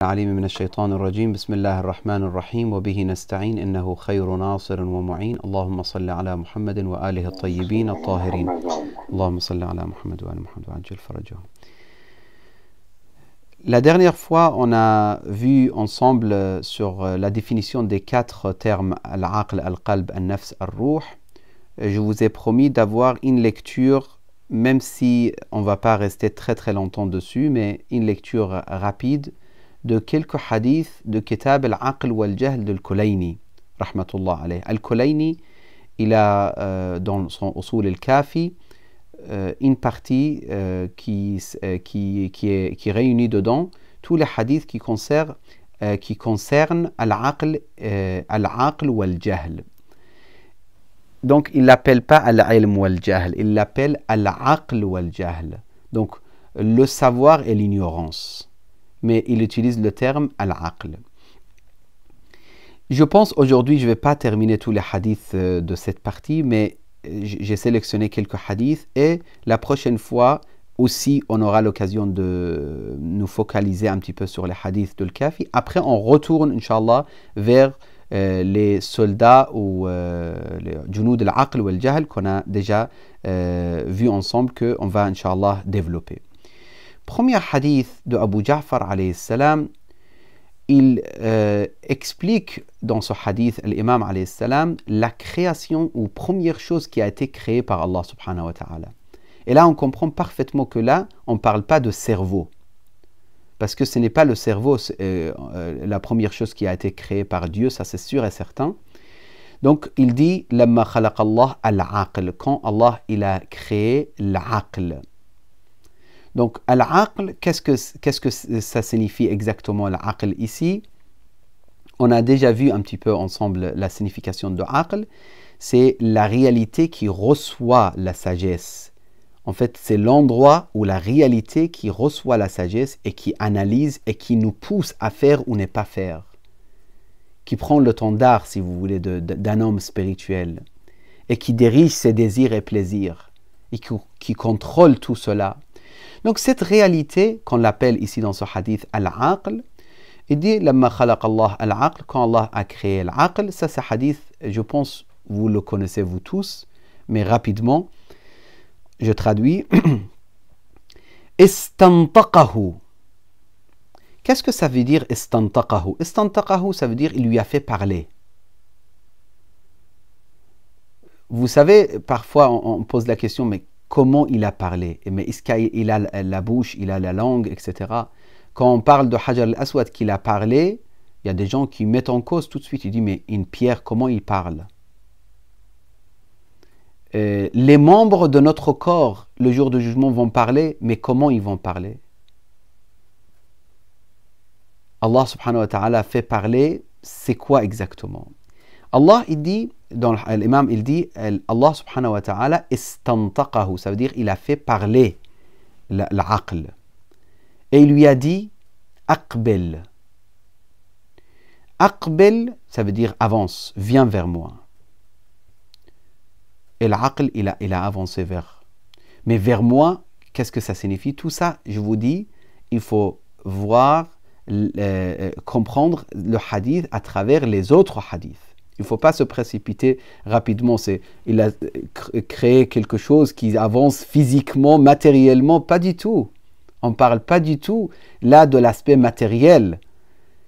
العليم من الشيطان الرجيم بسم الله الرحمن الرحيم وبه نستعين إنه خير ناصر ومعين اللهم صل على محمد وآله الطيبين الطاهرين اللهم صل على محمد وآل محمد وعجل فرجهم. La dernière fois, on a vu ensemble sur la définition des 4 termes al-aql, al-qalb, al-nafs, al-ruh. Je vous ai promis d'avoir une lecture, même si on ne va pas rester très longtemps dessus, mais une lecture rapide de quelques hadiths de Kitab al-aql wal-jahl de Al-Kulayni, rahmatullah alayh. Al-Kulayni, il a dans son usul al-kafi une partie qui réunit dedans tous les hadiths qui concernent al-aql wal-jahl. Donc il l'appelle pas al-ilm wal-jahl, il l'appelle al-aql wal-jahl. Donc le savoir et l'ignorance. Mais il utilise le terme al-aql. Je pense aujourd'hui, je ne vais pas terminer tous les hadiths de cette partie, mais j'ai sélectionné quelques hadiths et la prochaine fois aussi on aura l'occasion de nous focaliser un petit peu sur les hadiths de l'Kafi. Après on retourne Inch'Allah vers les soldats ou les junoud al-aql ou al-jahl qu'on a déjà vu ensemble qu'on va Inch'Allah développer. Premier hadith de Abu Ja'far alayhi salam, il explique dans ce hadith, l'imam alayhi salam, la création ou première chose qui a été créée par Allah subhanahu wa ta'ala. Et là, on comprend parfaitement que là, on ne parle pas de cerveau. Parce que ce n'est pas le cerveau, la première chose qui a été créée par Dieu, ça c'est sûr et certain. Donc, il dit, Lamma khalaq Allah al-aql, quand Allah il a créé l'aql. Donc, al-aql, qu'est-ce que ça signifie exactement l'aql ici? On a déjà vu un petit peu ensemble la signification de aql. C'est la réalité qui reçoit la sagesse. En fait, c'est l'endroit où la réalité qui reçoit la sagesse et qui analyse et qui nous pousse à faire ou ne pas faire. Qui prend le tendard, si vous voulez, d'un homme spirituel. Et qui dirige ses désirs et plaisirs. Et qui contrôle tout cela. Donc cette réalité, qu'on l'appelle ici dans ce hadith al-aql, il dit Lamma khalaq Allah al-aql, quand Allah a créé l'aql, ça c'est hadith, je pense vous le connaissez vous tous, mais rapidement, je traduis. Istantaqahu. Qu'est-ce que ça veut dire istantaqahu? Istantaqahu, ça veut dire il lui a fait parler. Vous savez, parfois on pose la question, mais comment il a parlé? Mais est-ce qu'il a la bouche, il a la langue, etc. Quand on parle de Hajar al-Aswad qu'il a parlé, il y a des gens qui mettent en cause tout de suite. Ils disent, mais une pierre, comment il parle? Les membres de notre corps, le jour du jugement, vont parler, mais comment ils vont parler? Allah subhanahu wa ta'ala fait parler, c'est quoi exactement? Allah, il dit, dans l'imam, il dit, Allah subhanahu wa ta'ala istantaqahu, ça veut dire il a fait parler l'aql. Et il lui a dit, aqbil. Aqbil, ça veut dire avance, viens vers moi. Et l'aql, il a avancé vers. Mais vers moi, qu'est-ce que ça signifie? Tout ça, je vous dis, il faut voir, comprendre le hadith à travers les autres hadiths. Il ne faut pas se précipiter rapidement. Il a créé quelque chose qui avance physiquement, matériellement, pas du tout. On ne parle pas du tout là de l'aspect matériel.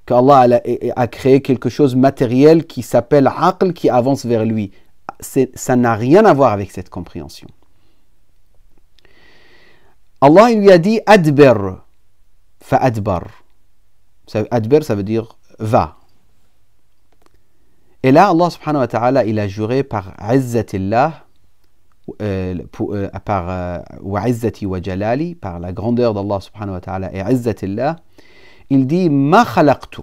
Qu'Allah a créé quelque chose matériel qui s'appelle aql, qui avance vers lui. Ça n'a rien à voir avec cette compréhension. Allah il lui a dit adbir, fa'adbar. Adbir, ça veut dire va. Et là, Allah subhanahu wa ta'ala, il a juré par Izzatillah, par wa Izzati wa Jalali, par la grandeur d'Allah subhanahu wa ta'ala et Izzatillah, il dit ma khalaqtu.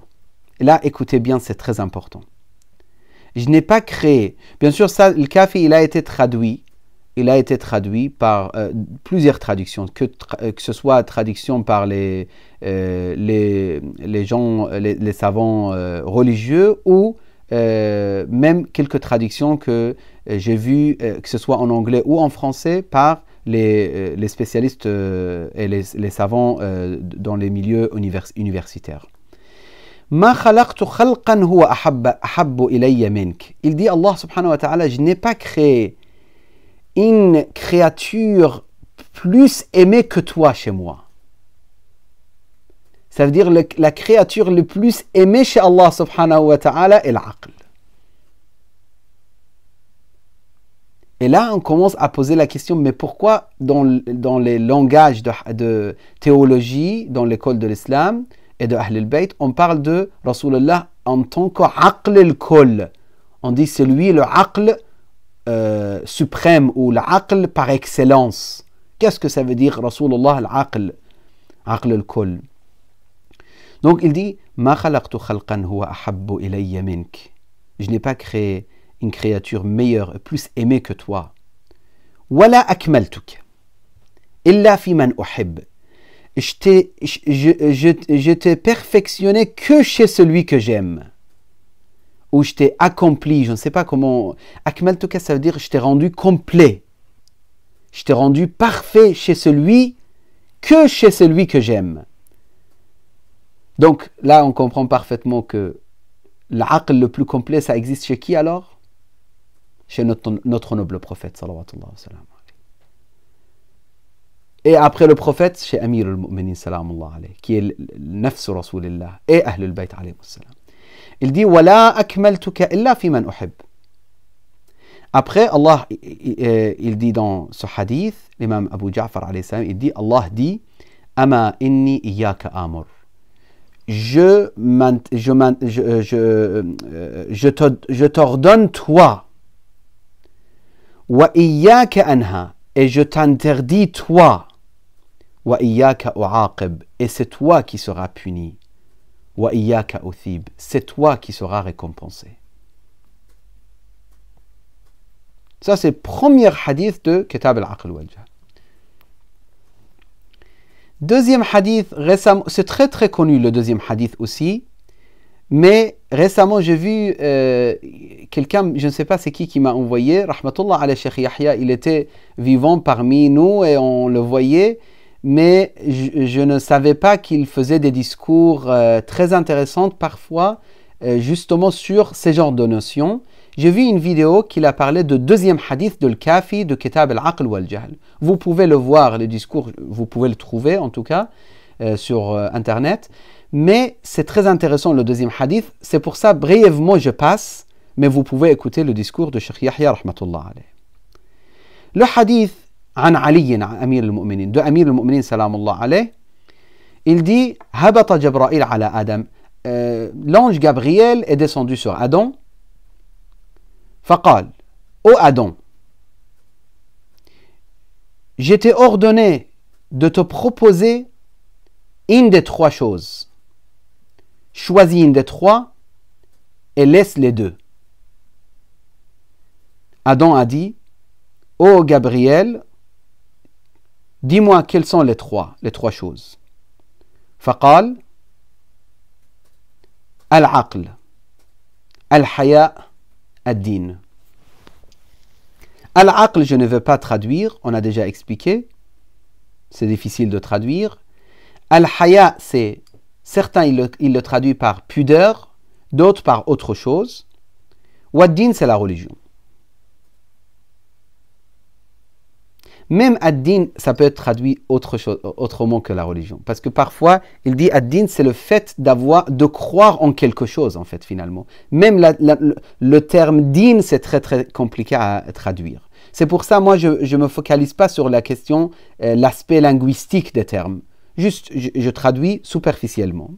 Et là, écoutez bien, c'est très important. Je n'ai pas créé. Bien sûr, ça, le kafi, il a été traduit. Il a été traduit par plusieurs traductions, que ce soit traduction par les gens, les savants religieux ou même quelques traductions que j'ai vues, que ce soit en anglais ou en français, par les spécialistes et les savants dans les milieux universitaires. Ma khalaqtu khalqan huwa ahabbu ilayya mink. Il dit Allah subhanahu wa ta'ala, je n'ai pas créé une créature plus aimée que toi chez moi. Ça veut dire la créature le plus aimée chez Allah subhanahu wa ta'ala est l'aql. Et là, on commence à poser la question, mais pourquoi dans les langages de théologie, dans l'école de l'islam et de Ahl al-Bayt, on parle de Rasulullah en tant qu'aql al-kull. On dit c'est lui le aql suprême ou l'aql par excellence. Qu'est-ce que ça veut dire Rasulullah al-aql, aql al-kull? Donc il dit Ma khalaqtu khalqan huwa ahabbu ilayya mink. Je n'ai pas créé une créature meilleure et plus aimée que toi. Wala akmaltuk illa fi man uhib. Je t'ai perfectionné que chez celui que j'aime. Ou je t'ai accompli, je ne sais pas comment. Akmaltuka, ça veut dire je t'ai rendu complet. Je t'ai rendu parfait chez celui que j'aime. Donc là, on comprend parfaitement que l'aql le plus complet, ça existe chez qui alors? Chez notre noble prophète, salawatullah wa salam. Et après le prophète, chez Amir al-Mu'minin, salamullah alayhi, qui est le nafs Rasulillah et Ahl al-Bayt alayhi salam. Il dit Wala akmaltuka illa fi man uhib. Après, Allah, il dit dans ce hadith, l'imam Abu Ja'far alayhi salam, il dit Allah dit Ama inni iyyaka amur. Je t'ordonne toi. Wa iyyaka anha. Et je t'interdis toi. Wa iyyaka u'aqib. Et c'est toi qui seras puni. Wa iyyaka uthib. C'est toi qui seras récompensé. Ça, c'est le premier hadith de Kitab al-Aql wal-Jahl. Deuxième hadith, récemment, c'est très très connu le deuxième hadith aussi, mais récemment j'ai vu quelqu'un, je ne sais pas c'est qui m'a envoyé, rahmatullah ala Cheikh Yahya, il était vivant parmi nous et on le voyait, mais je ne savais pas qu'il faisait des discours très intéressants parfois, justement sur ces genres de notions. J'ai vu une vidéo qu'il a parlé de deuxième hadith de Al-Kafi de Kitab al-Aql wal-Jahl. Vous pouvez le voir, le discours, vous pouvez le trouver en tout cas sur Internet. Mais c'est très intéressant le deuxième hadith. C'est pour ça, brièvement, je passe, mais vous pouvez écouter le discours de Cheikh Yahya, rahmatullah alayh. Le hadith عن علي أمير المؤمنين de Amir al-Mu'minin, salamullah alayh, il dit هبط جبرائيل على آدم. L'ange Gabriel est descendu sur Adam. فقال, ô Adam, je t'ai ordonné de te proposer une des trois choses. Choisis une des trois et laisse les deux. Adam a dit, ô Gabriel, dis-moi quelles sont les trois choses. فقال, العقل, الحياء, ad-din. Al-aql, je ne veux pas traduire, on a déjà expliqué, c'est difficile de traduire. Al-haya, c'est, certains ils le traduisent par pudeur, d'autres par autre chose. Wad-din, c'est la religion. Même ad-din, ça peut être traduit autrement que la religion. Parce que parfois, il dit ad-din, c'est le fait de croire en quelque chose, en fait, finalement. Même le terme din, c'est très, très compliqué à traduire. C'est pour ça, moi, je ne me focalise pas sur la question, l'aspect linguistique des termes. Juste, je traduis superficiellement.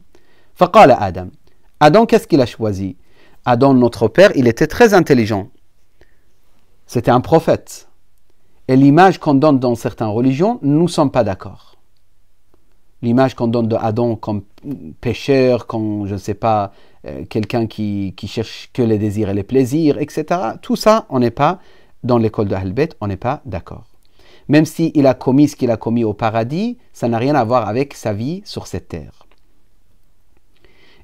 Faqala Adam. Adam, qu'est-ce qu'il a choisi? Adam, notre père, il était très intelligent. C'était un prophète. Et l'image qu'on donne dans certaines religions, nous ne sommes pas d'accord. L'image qu'on donne d'Adam comme pécheur, comme, je ne sais pas, quelqu'un qui cherche que les désirs et les plaisirs, etc. Tout ça, on n'est pas, dans l'école de Ahl-Bayt, on n'est pas d'accord. Même s'il a commis ce qu'il a commis au paradis, ça n'a rien à voir avec sa vie sur cette terre.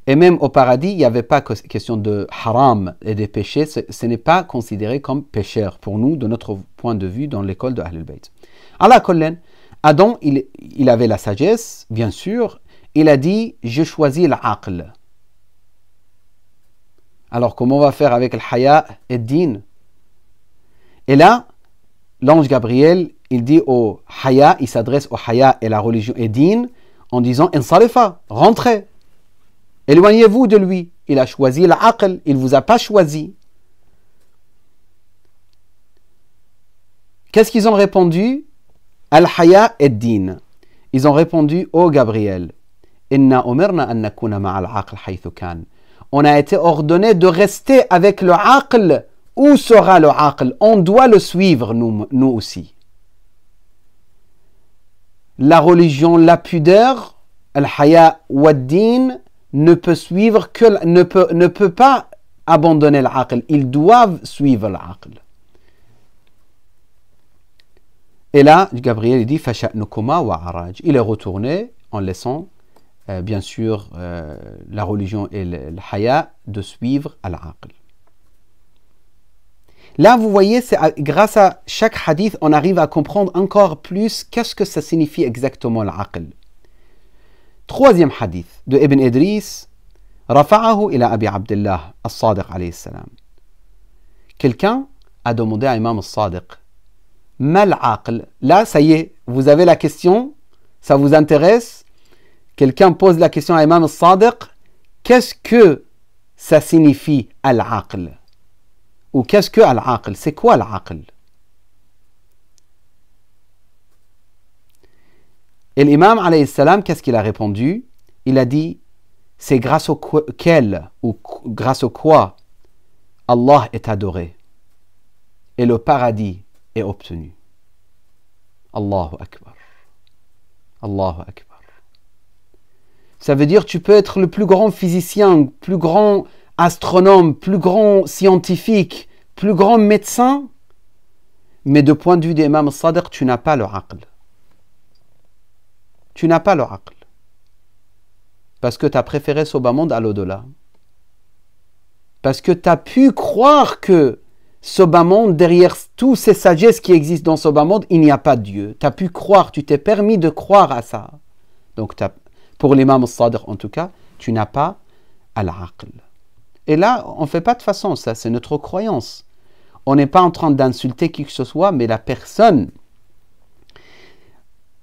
Et même au paradis, il n'y avait pas question de haram et des péchés. Ce n'est pas considéré comme pécheur pour nous, de notre point de vue, dans l'école de Ahl al-Bayt. Allah Kollen, Adam, il avait la sagesse, bien sûr. Il a dit, je choisis l'aql. Alors comment on va faire avec le haya et din? Et là, l'ange Gabriel, il dit au haya, il s'adresse au haya et la religion et din en disant insarifa, rentrez, éloignez-vous de lui. Il a choisi l'aql, il ne vous a pas choisi. Qu'est-ce qu'ils ont répondu? Al-haya et din. Ils ont répondu au Gabriel. Inna umirna an nakuna ma'al aql haythu kan. On a été ordonné de rester avec le aql. Où sera le aql? On doit le suivre, nous aussi. La religion, la pudeur, al-haya wa din, ne peut pas abandonner l'aql. Ils doivent suivre l'aql. Et là, Gabriel dit Fasha'nukuma wa araj. Il est retourné en laissant, bien sûr, la religion et le haya de suivre al-aql. Là, vous voyez, grâce à chaque hadith, on arrive à comprendre encore plus qu'est-ce que ça signifie exactement l'aql. Troisième hadith de Ibn Idris, Rafa'ahu ila Abi Abdullah al-Sadiq alayhi salam. Quelqu'un a demandé à Imam al-Sadiq, Mal aql. Là, ça y est, vous avez la question, ça vous intéresse. Quelqu'un pose la question à Imam al-Sadiq, qu'est-ce que ça signifie al-aql? Ou qu'est-ce que al-aql? C'est quoi al-aql? Et l'imam alayhi salam, qu'est-ce qu'il a répondu? Il a dit, c'est grâce auquel ou grâce au quoi Allah est adoré et le paradis est obtenu. Allahu Akbar. Allahu Akbar. Ça veut dire tu peux être le plus grand physicien, plus grand astronome, plus grand scientifique, plus grand médecin, mais de point de vue d'Imam al-Sadiq, tu n'as pas le aql. Tu n'as pas le aql. Parce que tu as préféré ce bas monde à l'au-delà. Parce que tu as pu croire que ce bas monde, derrière tous ces sagesses qui existent dans ce bas monde, il n'y a pas de Dieu. Tu as pu croire, tu t'es permis de croire à ça. Donc pour l'imam al-Sadiq en tout cas, tu n'as pas al-aql. Et là, on ne fait pas de façon, ça c'est notre croyance. On n'est pas en train d'insulter qui que ce soit, mais la personne.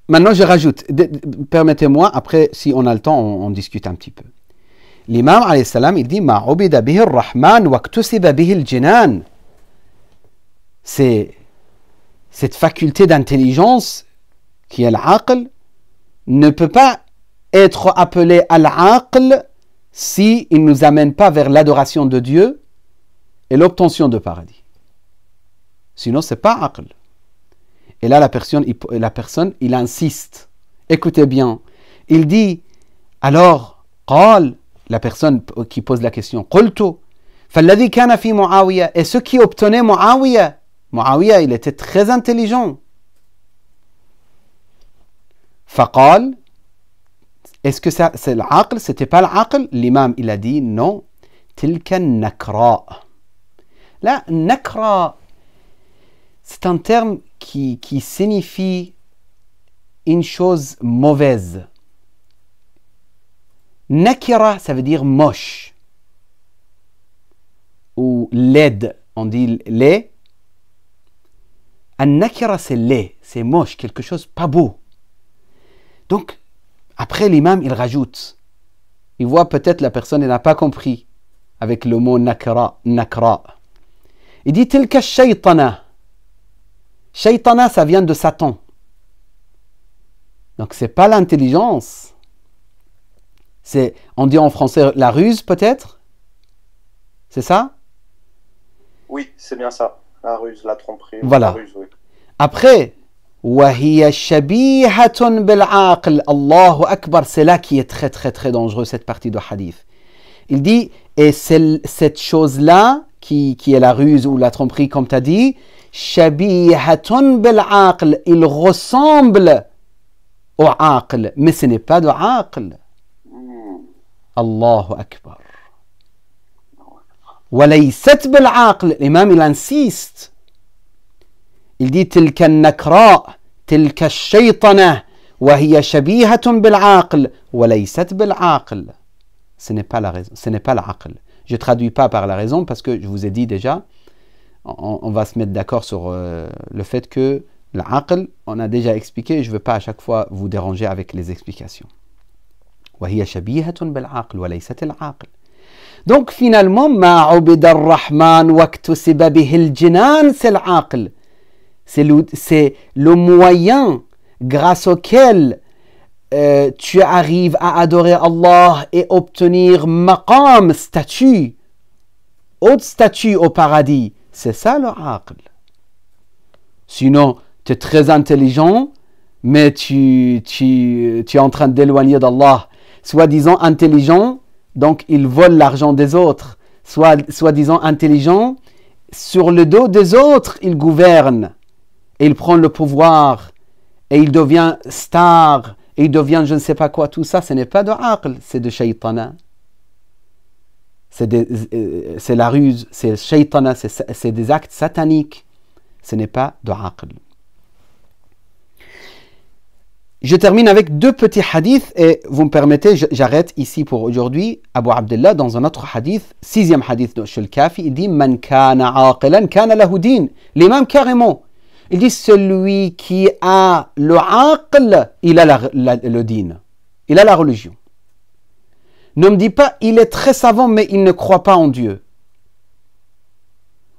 Maintenant je rajoute, permettez-moi, après si on a le temps, on discute un petit peu. L'imam alayhi salam, il dit Ma ubida bihi ar-Rahman wa ktusiba bihi al-jinan. C'est cette faculté d'intelligence qui est l'aql ne peut pas être appelée al-aql si il ne nous amène pas vers l'adoration de Dieu et l'obtention de paradis. Sinon, ce n'est pas aql. Et là, la personne, il insiste. Écoutez bien. Il dit, alors, qal, la personne qui pose la question, qultu, falladhi kana fi Muawiya, et ce qui obtenait Muawiya, Muawiya, il était très intelligent. Faqal, est-ce que ça, c'est l'aql? C'était pas l'aql? L'imam, il a dit non. Tilka nakra. Là, nakra, c'est un terme qui signifie une chose mauvaise. Nakira, ça veut dire moche. Ou laide, on dit laid. An-nakira, c'est laid, c'est moche, quelque chose pas beau. Donc, après l'imam, il rajoute. Il voit peut-être la personne, elle n'a pas compris avec le mot nakra. Il dit tilka shaytana. Shaytana, ça vient de Satan. Donc, c'est pas l'intelligence. C'est, on dit en français, la ruse peut-être? C'est ça? Oui, c'est bien ça. La ruse, la tromperie. Voilà. La ruse, oui. Après, وَهِيَ شَبِيهَةٌ بِالْعَاقِلِ. Allahu Akbar, c'est là qui est très très très dangereux, cette partie de hadith. Il dit, et c'est cette chose-là, qui est la ruse ou la tromperie, comme tu as dit, شَبِيهَةٌ بِالْعَاقِلِ. Il ressemble au aql, mais ce n'est pas de aql. Allahu Akbar. وَلَيْسَتْ بِالْعَاقِلِ. L'imam, il insiste. Il dit تلك النكراء تلك الشيطنة وهي شبيهة بالعاقل وليست بالعاقل. Ce n'est pas la raison, ce n'est pas l'aql. Je ne traduis pas par la raison parce que je vous ai dit déjà, on va se mettre d'accord sur le fait que l'aql, on a déjà expliqué, je ne veux pas à chaque fois vous déranger avec les explications. وهي شبيهة بالعقل وليست العاقل. Donc finalement, ما عبد الرحمن واكتسب به الجنان, c'est l'aql. C'est le moyen grâce auquel tu arrives à adorer Allah et obtenir maqam, statut, haute statut au paradis. C'est ça le aql. Sinon, tu es très intelligent, mais tu es en train d'éloigner d'Allah. Soi-disant intelligent, donc il vole l'argent des autres. Soi-disant intelligent, sur le dos des autres, il gouverne. Et il prend le pouvoir. Et il devient star. Et il devient je ne sais pas quoi. Tout ça, ce n'est pas de aql, c'est de shaytana. C'est la ruse, c'est shaytana, c'est des actes sataniques. Ce n'est pas de aql. Je termine avec deux petits hadiths et vous me permettez, j'arrête ici pour aujourd'hui. Abu Abdullah, dans un autre hadith, 6e hadith de Shul Kafi, il dit Man kana aqilan kana lahu din. L'imam carrément, il dit celui qui a le aql, il a le din, il a la religion. Ne me dis pas il est très savant mais il ne croit pas en Dieu.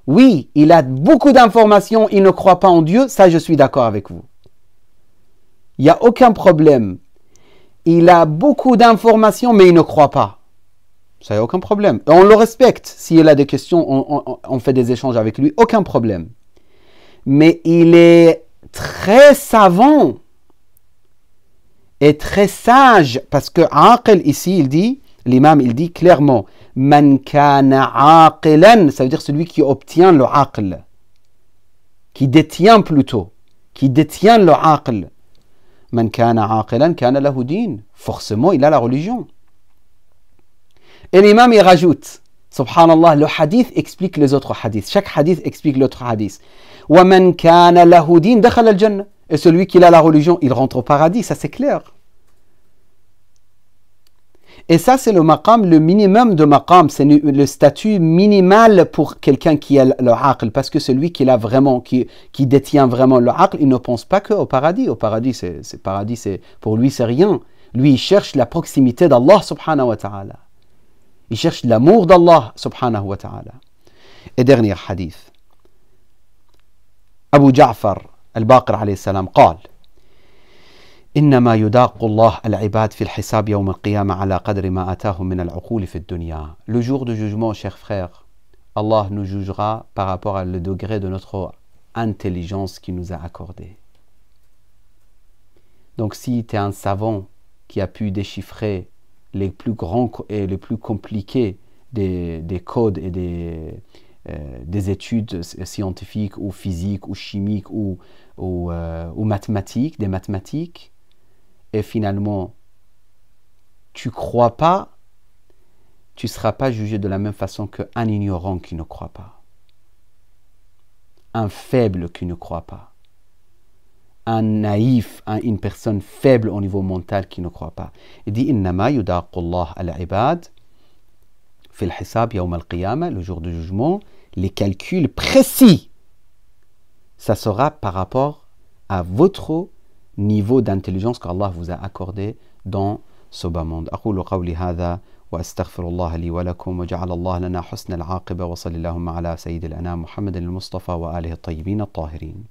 Oui, il a beaucoup d'informations, il ne croit pas en Dieu, ça je suis d'accord avec vous. Il n'y a aucun problème. Il a beaucoup d'informations, mais il ne croit pas. Ça, il n'y a aucun problème. Et on le respecte. S'il a des questions, on fait des échanges avec lui. Aucun problème. Mais il est très savant et très sage. Parce que aql, ici, il dit, l'imam, il dit clairement, Man kana aqilan, ça veut dire celui qui obtient le aql. Qui détient plutôt. Qui détient le aql. Man kana aqilan kana lahu din. Forcément, il a la religion. Et l'imam, il rajoute, subhanallah, le hadith explique les autres hadiths. Chaque hadith explique l'autre hadith. Wa man kana lahu din dakhala al-jannah. Et celui qui a la religion, il rentre au paradis. Ça, c'est clair. Et ça, c'est le maqam, le minimum de maqam. C'est le statut minimal pour quelqu'un qui a le aql. Parce que celui qui l'a vraiment, qui détient vraiment le aql, il ne pense pas qu'au paradis. Au paradis, pour lui, c'est rien. Lui, il cherche la proximité d'Allah subhanahu wa ta'ala. Il cherche l'amour d'Allah subhanahu wa ta'ala. Et dernier hadith. Abu Ja'far al-Baqir alayhi salam قال إنما يداق الله العباد في الحساب يوم القيامة على قدر ما آتاهم من العقول في الدنيا. Le jour du jugement, chers frères, Allah nous jugera par rapport à le degré de notre intelligence qu'il nous a accordé. Donc si tu es un savant qui a pu déchiffrer les plus grands et les plus compliqués des codes et des études scientifiques ou physiques ou chimiques ou mathématiques, des mathématiques, et finalement tu crois pas, tu ne seras pas jugé de la même façon qu'un ignorant qui ne croit pas, un faible qui ne croit pas, un naïf, une personne faible au niveau mental qui ne croit pas. Il dit innama yudaqu Allah al-ibad fi al-hisab yawm al-qiyamah, le jour du jugement, les calculs précis, ça sera par rapport à votre niveau d'intelligence qu'Allah vous a accordé dans ce bas monde. أقول قولي هذا وأستغفر الله لي ولكم وجعل الله لنا حسن العاقبة وصلى اللهم على سيد الأنام محمد المصطفى وآله الطيبين الطاهرين.